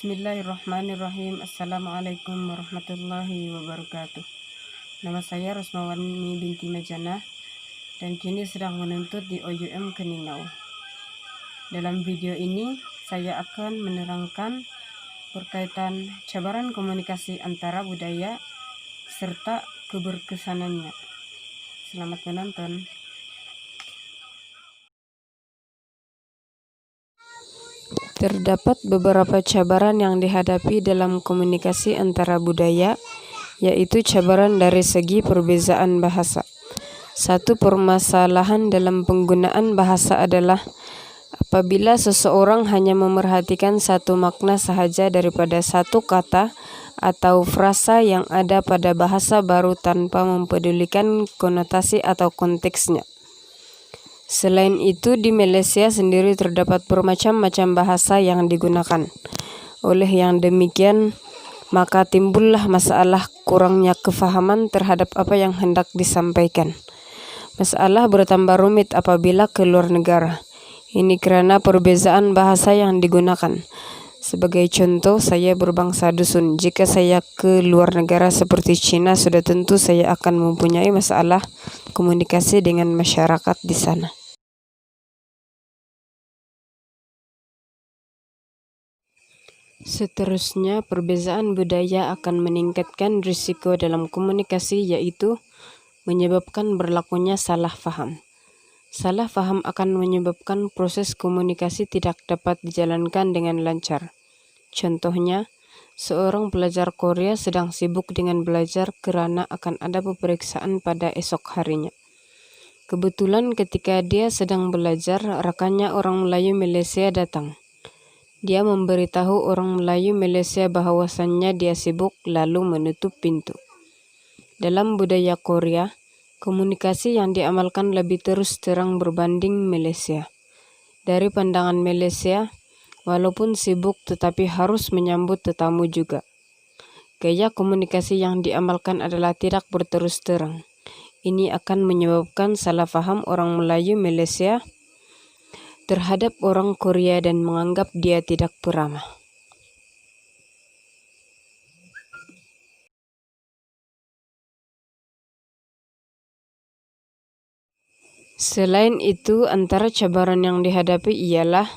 Bismillahirrahmanirrahim. Assalamualaikum warahmatullahi wabarakatuh. Nama saya Rosmawani binti Majana dan kini sedang menuntut di OUM Keninau. Dalam video ini saya akan menerangkan berkaitan cabaran komunikasi antara budaya serta keberkesanannya. Selamat menonton. Terdapat beberapa cabaran yang dihadapi dalam komunikasi antara budaya, yaitu cabaran dari segi perbezaan bahasa. Satu permasalahan dalam penggunaan bahasa adalah apabila seseorang hanya memerhatikan satu makna sahaja daripada satu kata atau frasa yang ada pada bahasa baru tanpa mempedulikan konotasi atau konteksnya. Selain itu, di Malaysia sendiri terdapat bermacam-macam bahasa yang digunakan. Oleh yang demikian, maka timbullah masalah kurangnya kefahaman terhadap apa yang hendak disampaikan. Masalah bertambah rumit apabila ke luar negara. Ini karena perbezaan bahasa yang digunakan. Sebagai contoh, saya berbangsa dusun. Jika saya ke luar negara seperti China, sudah tentu saya akan mempunyai masalah komunikasi dengan masyarakat di sana. Seterusnya, perbezaan budaya akan meningkatkan risiko dalam komunikasi, yaitu menyebabkan berlakunya salah faham. Salah faham akan menyebabkan proses komunikasi tidak dapat dijalankan dengan lancar. Contohnya, seorang pelajar Korea sedang sibuk dengan belajar karena akan ada peperiksaan pada esok harinya. Kebetulan ketika dia sedang belajar, rekannya orang Melayu Malaysia datang. Dia memberitahu orang Melayu Malaysia bahwasannya dia sibuk lalu menutup pintu. Dalam budaya Korea, komunikasi yang diamalkan lebih terus terang berbanding Malaysia. Dari pandangan Malaysia, walaupun sibuk tetapi harus menyambut tetamu juga. Gaya komunikasi yang diamalkan adalah tidak berterus terang. Ini akan menyebabkan salah faham orang Melayu Malaysia terhadap orang Korea dan menganggap dia tidak peramah. Selain itu, antara cabaran yang dihadapi ialah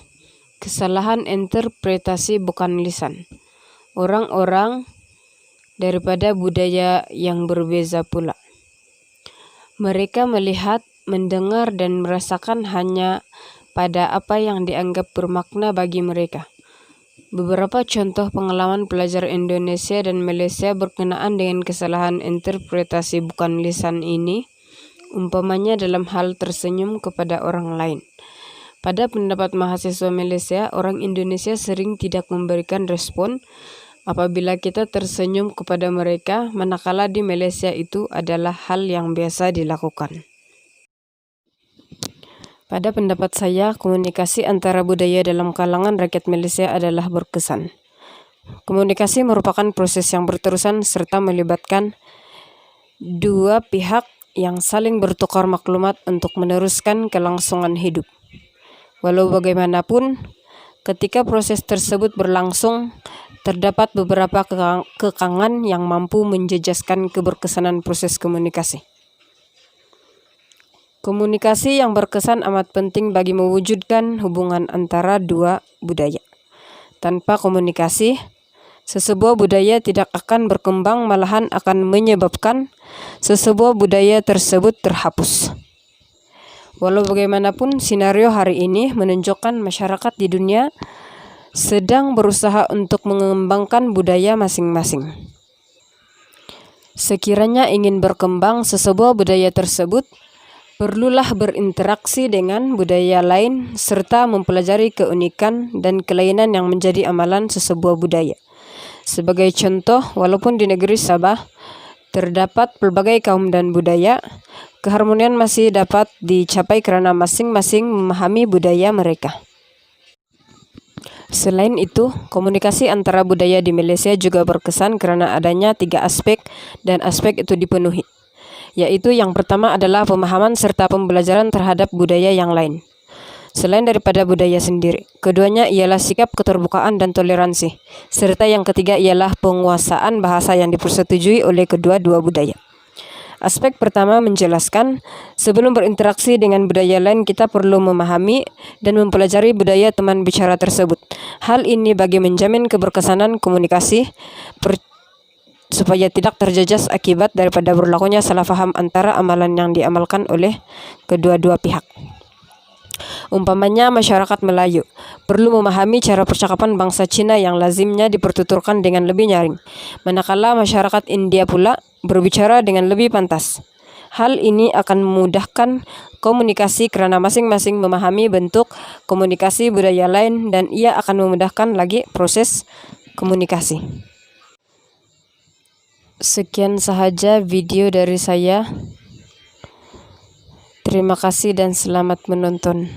kesalahan interpretasi bukan lisan. Orang-orang daripada budaya yang berbeza pula. Mereka melihat, mendengar, dan merasakan hanya pada apa yang dianggap bermakna bagi mereka. Beberapa contoh pengalaman pelajar Indonesia dan Malaysia berkenaan dengan kesalahan interpretasi bukan lisan ini, umpamanya dalam hal tersenyum kepada orang lain. Pada pendapat mahasiswa Malaysia, orang Indonesia sering tidak memberikan respon apabila kita tersenyum kepada mereka, manakala di Malaysia itu adalah hal yang biasa dilakukan. Pada pendapat saya, komunikasi antara budaya dalam kalangan rakyat Malaysia adalah berkesan. Komunikasi merupakan proses yang berterusan serta melibatkan dua pihak yang saling bertukar maklumat untuk meneruskan kelangsungan hidup. Walau bagaimanapun, ketika proses tersebut berlangsung, terdapat beberapa kekangan yang mampu menjejaskan keberkesanan proses komunikasi. Komunikasi yang berkesan amat penting bagi mewujudkan hubungan antara dua budaya. Tanpa komunikasi, sesebuah budaya tidak akan berkembang, malahan akan menyebabkan sesebuah budaya tersebut terhapus. Walau bagaimanapun, skenario hari ini menunjukkan masyarakat di dunia sedang berusaha untuk mengembangkan budaya masing-masing. Sekiranya ingin berkembang, sesebuah budaya tersebut perlulah berinteraksi dengan budaya lain serta mempelajari keunikan dan kelainan yang menjadi amalan sesebuah budaya. Sebagai contoh, walaupun di negeri Sabah terdapat pelbagai kaum dan budaya, keharmonian masih dapat dicapai karena masing-masing memahami budaya mereka. Selain itu, komunikasi antara budaya di Malaysia juga berkesan karena adanya 3 aspek dan aspek itu dipenuhi. Yaitu yang pertama adalah pemahaman serta pembelajaran terhadap budaya yang lain. selain daripada budaya sendiri. Keduanya ialah sikap keterbukaan dan toleransi, serta yang ketiga ialah penguasaan bahasa yang dipersetujui oleh kedua-dua budaya. Aspek pertama menjelaskan, sebelum berinteraksi dengan budaya lain kita perlu memahami dan mempelajari budaya teman bicara tersebut. Hal ini bagi menjamin keberkesanan komunikasi, supaya tidak terjejas akibat daripada berlakunya salah faham antara amalan yang diamalkan oleh kedua-dua pihak. Umpamanya masyarakat Melayu perlu memahami cara percakapan bangsa Cina yang lazimnya dipertuturkan dengan lebih nyaring, manakala masyarakat India pula berbicara dengan lebih pantas. Hal ini akan memudahkan komunikasi karena masing-masing memahami bentuk komunikasi budaya lain dan ia akan memudahkan lagi proses komunikasi. Sekian sahaja video dari saya. Terima kasih dan selamat menonton.